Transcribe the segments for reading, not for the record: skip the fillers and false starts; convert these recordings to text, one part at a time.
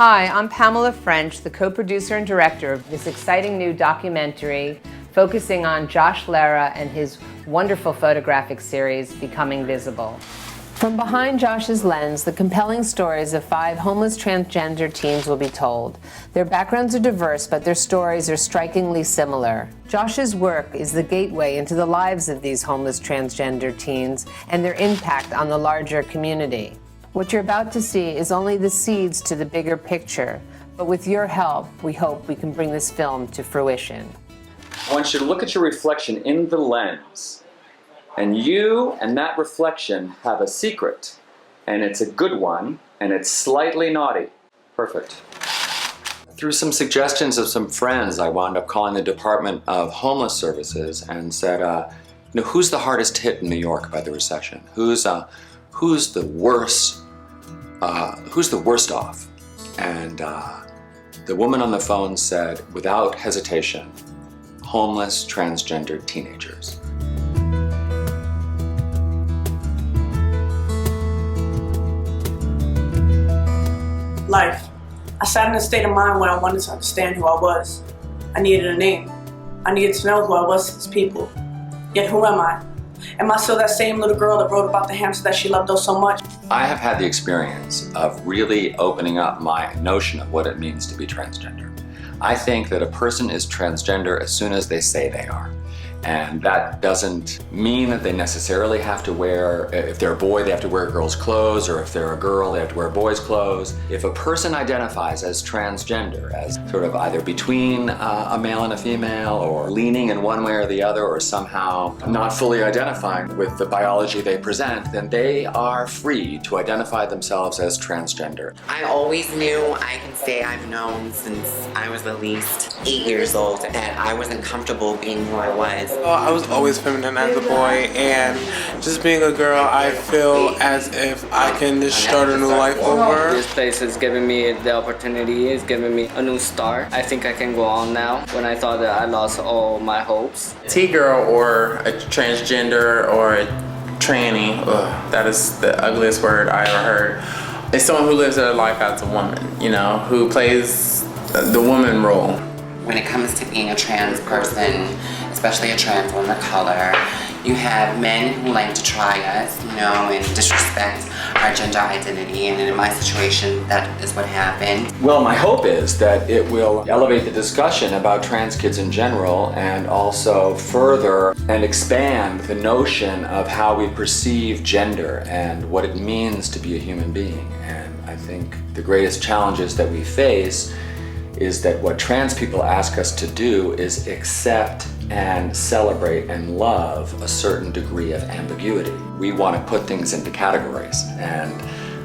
Hi, I'm Pamela French, the co-producer and director of this exciting new documentary focusing on Josh Lara and his wonderful photographic series, Becoming Visible. From behind Josh's lens, the compelling stories of 5 homeless transgender teens will be told. Their backgrounds are diverse, but their stories are strikingly similar. Josh's work is the gateway into the lives of these homeless transgender teens and their impact on the larger community. What you're about to see is only the seeds to the bigger picture, but with your help, we hope we can bring this film to fruition. I want you to look at your reflection in the lens, and you and that reflection have a secret, and it's a good one, and it's slightly naughty. Perfect. Through some suggestions of some friends, I wound up calling the Department of Homeless Services and said, who's the hardest hit in New York by the recession? Who's the worst off? And the woman on the phone said, without hesitation, homeless transgender teenagers. Life. I sat in a state of mind when I wanted to understand who I was. I needed a name. I needed to know who I was to these people. Yet who am I? Am I still that same little girl that wrote about the hamster that she loved oh so much? I have had the experience of really opening up my notion of what it means to be transgender. I think that a person is transgender as soon as they say they are. And that doesn't mean that they necessarily have to wear, if they're a boy, they have to wear girls' clothes, or if they're a girl, they have to wear boys' clothes. If a person identifies as transgender, as sort of either between a male and a female, or leaning in one way or the other, or somehow not fully identifying with the biology they present, then they are free to identify themselves as transgender. I always knew, I can say I've known since I was at least 8 years old, that I wasn't comfortable being who I was. Well, I was always feminine as a boy, and just being a girl, I feel as if I can just start a new life over. This place has given me the opportunity, it's given me a new start. I think I can go on now when I thought that I lost all my hopes. T-girl or a transgender or a tranny, that is the ugliest word I ever heard. It's someone who lives their life as a woman, who plays the woman role. When it comes to being a trans person, especially a trans woman of color, you have men who like to try us, and disrespect our gender identity, and in my situation, that is what happened. Well, my hope is that it will elevate the discussion about trans kids in general, and also further and expand the notion of how we perceive gender and what it means to be a human being. And I think the greatest challenges that we face is that what trans people ask us to do is accept and celebrate and love a certain degree of ambiguity. We want to put things into categories, and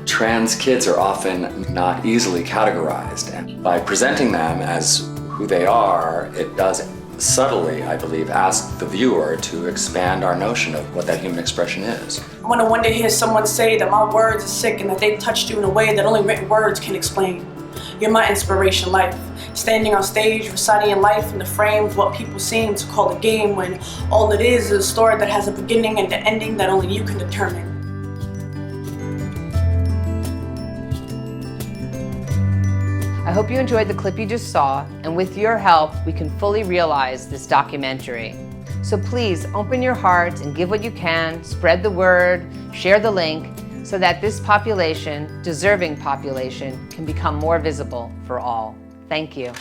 trans kids are often not easily categorized. And by presenting them as who they are, it does subtly, I believe, ask the viewer to expand our notion of what that human expression is. I want to one day hear someone say that my words are sick and that they touched you in a way that only written words can explain. You're my inspiration, life. Standing on stage, reciting your life in the frame of what people seem to call a game, when all it is a story that has a beginning and an ending that only you can determine. I hope you enjoyed the clip you just saw, and with your help, we can fully realize this documentary. So please open your heart and give what you can, spread the word, share the link, so that this population, deserving population, can become more visible for all. Thank you.